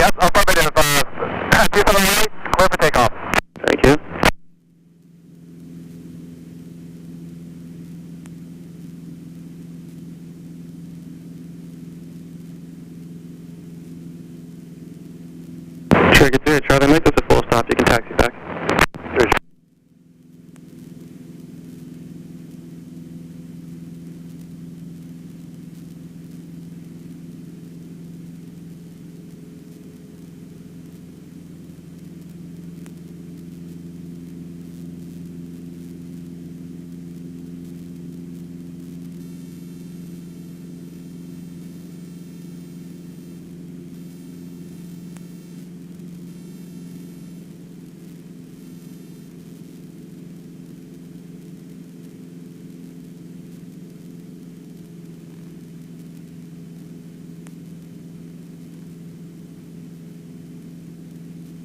Yes, affirmative. 278, clear for takeoff. Thank you. Cherokee 3, Charlie, make this a full stop. You can taxi back. Sure.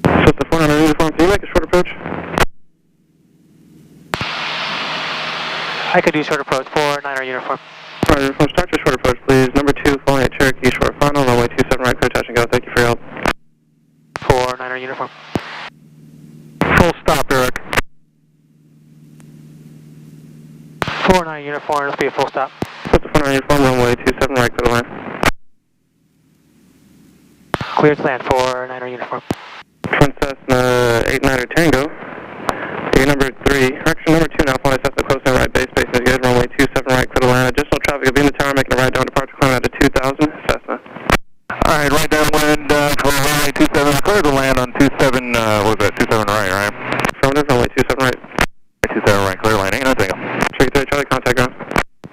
So it's the 400 uniform. Can you make a short approach? I could do short approach, 4-9 uniform. Alright, uniform, start your short approach, please. Number 2, following at Cherokee, short final, runway 27 right, clear touch and go. Thank you for your help. 4-9 uniform. Full stop, Eric. 4-9 uniform, let's be a full stop. So it's the 400 uniform, runway 27 right, clear to land. Clear to land, 4-9 uniform. Twin Cessna 89er Tango. Your number 3, correction number 2 now, following Cessna close in right, base is good, runway 27 right, clear to land. Additional traffic will be in the tower, making a right down departure, climbing out to 2000, Cessna. Alright, right downwind for runway 27, clear to land on 27, what was that, 27 right? Affirmative, runway 27 right. 27 right, clear landing, no tango. Cherokee 3, Charlie, contact ground.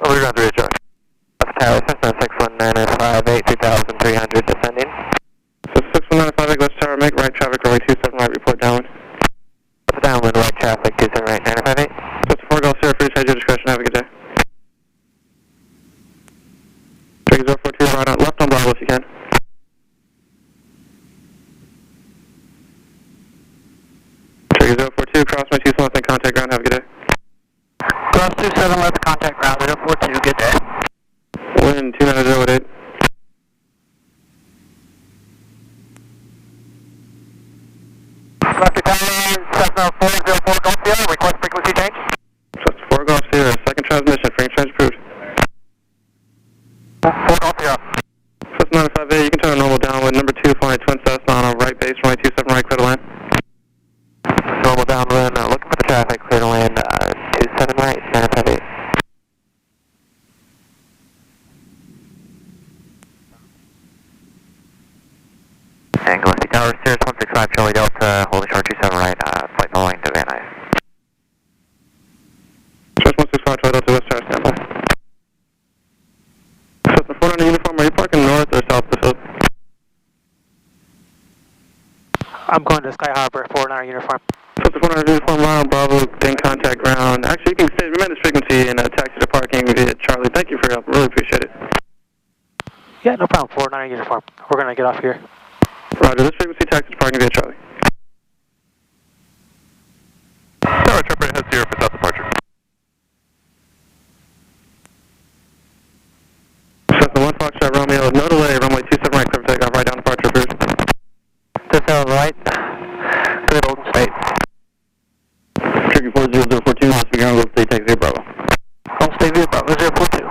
Over to ground 3, Charlie. That's Tower, Cessna 61958, 2300 descending. So 61958, West Tower, make right traffic, runway 27 right, report downwind. What's downwind, right traffic, 27 right, 958. So it's 4 Golf Sierra, free to your discretion, have a good day. Cherokee 042, right on, left on Bravo if you can. Cherokee 042, cross my 27 left and contact ground, have a good day. Cross 27 left, contact ground, 042, good day. Wind 29008. Left to tower, Cessna 404 Golf Sierra, request frequency change. So it's 4 Golf Sierra, second transmission, frame change approved. 4 Golf Sierra. Cessna 958, you can turn a normal downwind, number 2, flying Twin Cessna on a right base, runway 27 right, clear to land. Normal downwind, looking for the traffic, clear to land, 27 right, 958. And Galactic Tower, Sirius 165, Charlie Delta, holding short 27 right, flight following to Van Nuys. Sirius 165, Charlie Delta, West Tower, standby. Cessna 490 uniform, are you parking north or south of the field? I'm going to Sky Harbor, 4-9 uniform. Cessna 490 uniform, Ronald Bravo, then contact ground. Actually, you can stay, remain this frequency and taxi to parking via Charlie. Thank you for your help, really appreciate it. Yeah, no problem, 4-9 uniform. We're going to get off here. Roger, this frequency taxi to parking via Charlie. Tower Trooper has 0 for south departure. Cessna 1 Foxtrot Romeo, no delay, runway 27 right, clear for takeoff, right down departure approved. 27 right, clear Golden State. Cherokee 40042, Las Vegas, Golden State, taxi Bravo. Golden State view, Bravo 042.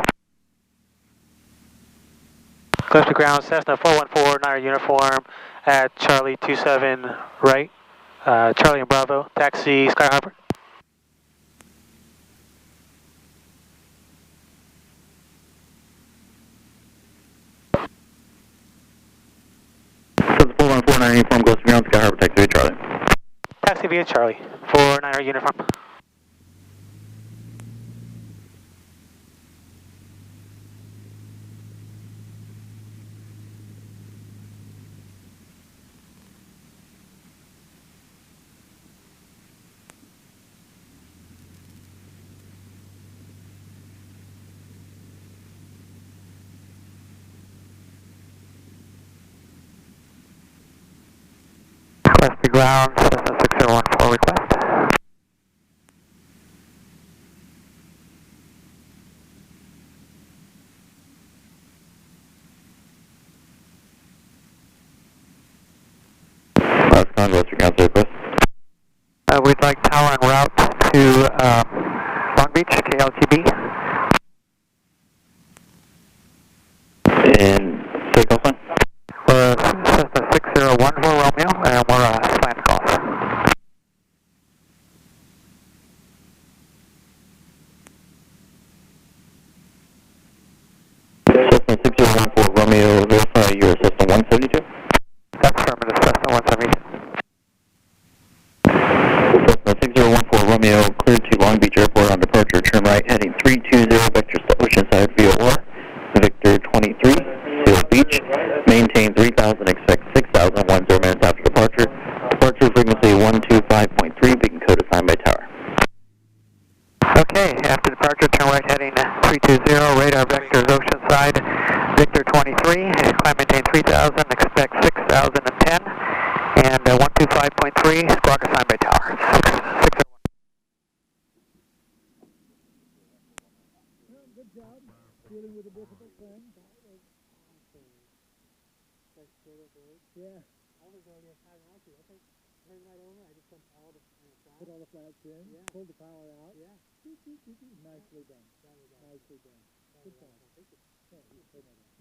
Close to ground, Cessna 414, 9 uniform at Charlie 27 right. Charlie and Bravo, taxi Sky Harbor. So it's 414 uniform, goes to ground, Sky Harbor, taxi via Charlie. Taxi via Charlie, 49 uniform. West to ground, Cessna 6014 request. Con, what's your council request? We'd like tower en route to Long Beach, KLTB. And takeoff on? We're Cessna 601 for Romeo, and we're slant golf. Cessna 601 for Romeo, verify you're Cessna 172? That's affirmative, Cessna 172. Cessna 601 for Romeo, clear to Long Beach Airport on departure, turn right, heading 320, vector to Oceanside VOR, Victor 23, Seal Beach, maintain 3000, expect 6000, 10 minutes after departure, departure frequency 125.3, beacon code assigned by tower. Okay, after departure, turn right heading 320, radar vector is Oceanside, Victor 23, climb maintain 3000, expect 6010, and 125.3, squawk assigned by tower. 601. Good job dealing with a difficult thing. Yeah. I was already at 5 ounces. I think turn right over. I just put all the flaps. Put all the flaps in. Yeah. Pulled the power out. Yeah. Nicely done. Nicely done. Good job. Thank you. Yeah, you put that in.